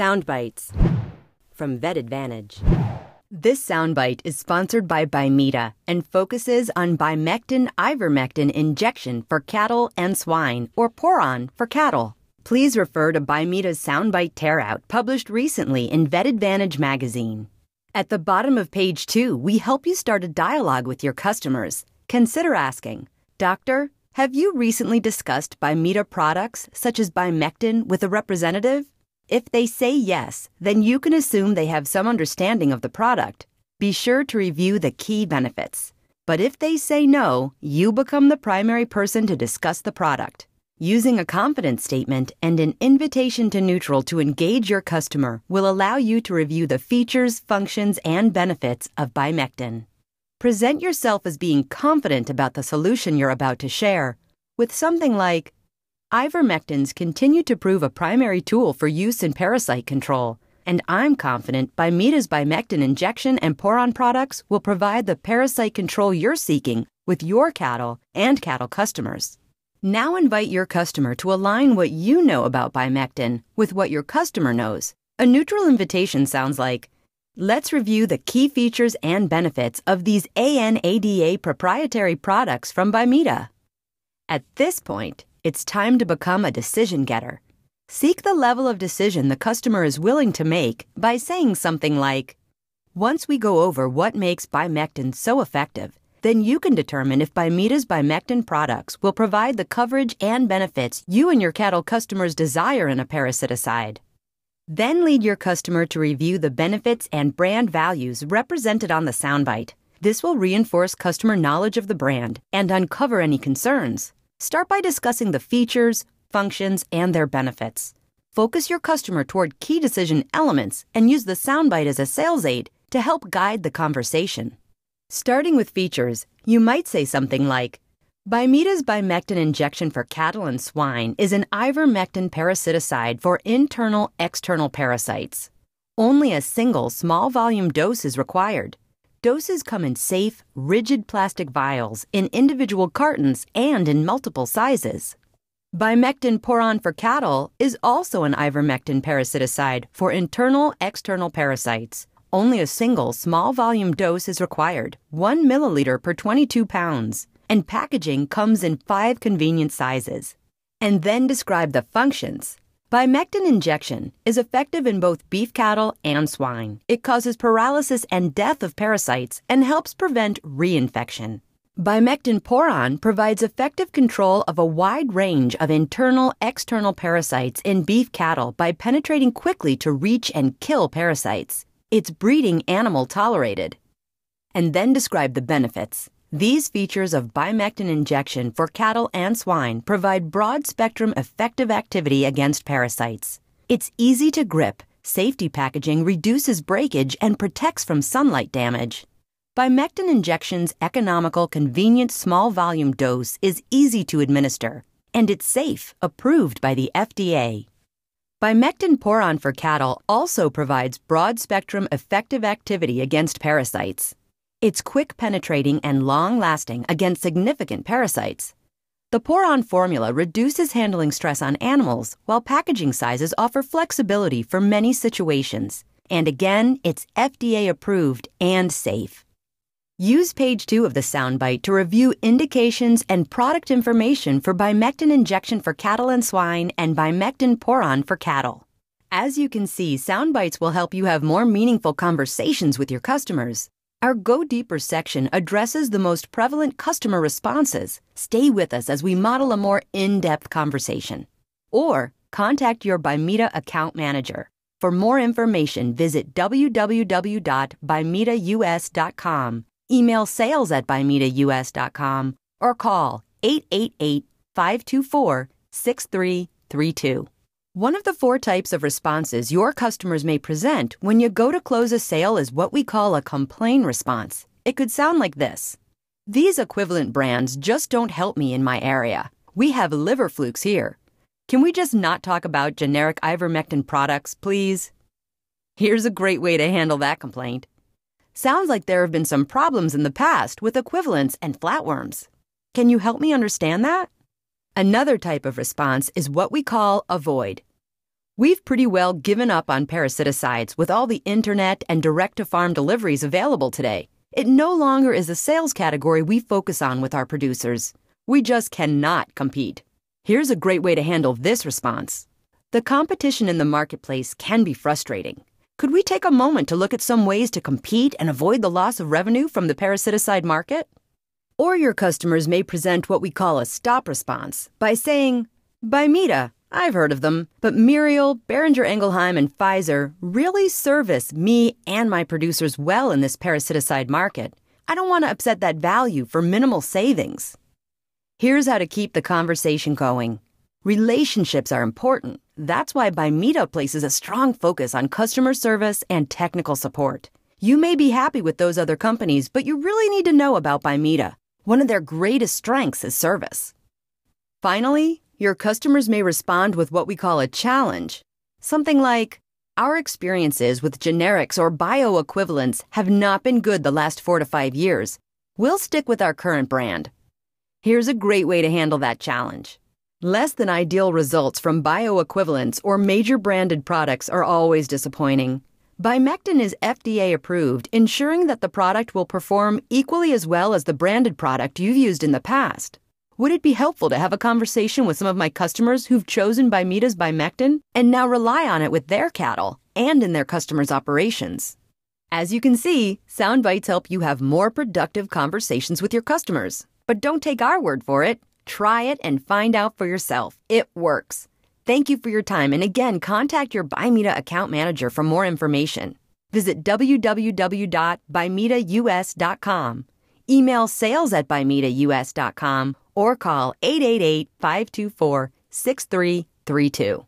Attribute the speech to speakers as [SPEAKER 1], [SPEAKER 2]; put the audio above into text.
[SPEAKER 1] SoundBytes from Vet Advantage. This SoundByte is sponsored by Bimeda and focuses on Bimectin ivermectin injection for cattle and swine, or Poron for cattle. Please refer to Bimeda's SoundByte Tear-Out, published recently in Vet Advantage magazine. At the bottom of page 2, we help you start a dialogue with your customers. Consider asking, "Doctor, have you recently discussed Bimeda products such as Bimectin with a representative?" If they say yes, then you can assume they have some understanding of the product. Be sure to review the key benefits. But if they say no, you become the primary person to discuss the product. Using a confidence statement and an invitation to neutral to engage your customer will allow you to review the features, functions, and benefits of Bimectin. Present yourself as being confident about the solution you're about to share, with something like, "Ivermectins continue to prove a primary tool for use in parasite control, and I'm confident Bimeda's Bimectin injection and Poron products will provide the parasite control you're seeking with your cattle and cattle customers." Now invite your customer to align what you know about Bimectin with what your customer knows. A neutral invitation sounds like, "Let's review the key features and benefits of these ANADA proprietary products from Bimeda." At this point, it's time to become a decision getter. Seek the level of decision the customer is willing to make by saying something like, "Once we go over what makes Bimectin so effective, then you can determine if Bimeda's Bimectin products will provide the coverage and benefits you and your cattle customers desire in a parasiticide." Then lead your customer to review the benefits and brand values represented on the SoundByte. This will reinforce customer knowledge of the brand and uncover any concerns. Start by discussing the features, functions, and their benefits. Focus your customer toward key decision elements and use the SoundByte as a sales aid to help guide the conversation. Starting with features, you might say something like, "Bimeda's Bimectin injection for cattle and swine is an ivermectin parasiticide for internal-external parasites. Only a single small-volume dose is required. Doses come in safe, rigid plastic vials, in individual cartons, and in multiple sizes." Bimectin Poron for cattle is also an ivermectin parasiticide for internal-external parasites. Only a single small-volume dose is required, 1 milliliter per 22 pounds, and packaging comes in 5 convenient sizes. And then describe the functions. Bimectin injection is effective in both beef cattle and swine. It causes paralysis and death of parasites and helps prevent reinfection. Bimectin Poron provides effective control of a wide range of internal-external parasites in beef cattle by penetrating quickly to reach and kill parasites. It's breeding animal tolerated. And then describe the benefits. These features of Bimectin injection for cattle and swine provide broad-spectrum effective activity against parasites. It's easy to grip, safety packaging reduces breakage and protects from sunlight damage. Bimectin injection's economical, convenient, small-volume dose is easy to administer, and it's safe, approved by the FDA. Bimectin Poron for cattle also provides broad-spectrum effective activity against parasites. It's quick penetrating and long-lasting against significant parasites. The Poron formula reduces handling stress on animals, while packaging sizes offer flexibility for many situations. And again, it's FDA approved and safe. Use page 2 of the SoundByte to review indications and product information for Bimectin injection for cattle and swine and Bimectin Poron for cattle. As you can see, SoundBytes will help you have more meaningful conversations with your customers. Our Go Deeper section addresses the most prevalent customer responses. Stay with us as we model a more in-depth conversation. Or contact your Bimeda account manager. For more information, visit www.bimedaus.com, email sales@bimedaus.com, or call 888-524-6332. One of the 4 types of responses your customers may present when you go to close a sale is what we call a complaint response. It could sound like this: "These equivalent brands just don't help me in my area. We have liver flukes here. Can we just not talk about generic ivermectin products, please?" Here's a great way to handle that complaint. "Sounds like there have been some problems in the past with equivalents and flatworms. Can you help me understand that?" Another type of response is what we call avoid. We've pretty well given up on parasiticides with all the internet and direct-to-farm deliveries available today. It no longer is a sales category we focus on with our producers. We just cannot compete. Here's a great way to handle this response. The competition in the marketplace can be frustrating. Could we take a moment to look at some ways to compete and avoid the loss of revenue from the parasiticide market? Or your customers may present what we call a stop response by saying, Bimeda, I've heard of them, but Muriel, Boehringer Ingelheim, and Pfizer really service me and my producers well in this parasiticide market. I don't want to upset that value for minimal savings. Here's how to keep the conversation going. Relationships are important. That's why Bimeda places a strong focus on customer service and technical support. You may be happy with those other companies, but you really need to know about Bimeda. One of their greatest strengths is service. Finally, your customers may respond with what we call a challenge. Something like, our experiences with generics or bioequivalents have not been good the last 4 to 5 years. We'll stick with our current brand. Here's a great way to handle that challenge. Less than ideal results from bioequivalents or major branded products are always disappointing. Bimectin is FDA approved, ensuring that the product will perform equally as well as the branded product you've used in the past. Would it be helpful to have a conversation with some of my customers who've chosen Bimeda's Bimectin and now rely on it with their cattle and in their customers' operations? As you can see, SoundBytes help you have more productive conversations with your customers. But don't take our word for it. Try it and find out for yourself. It works. Thank you for your time, and again, contact your Bimeda account manager for more information. Visit www.bimedaus.com. Email sales@bimedaus.com or call 888-524-6332.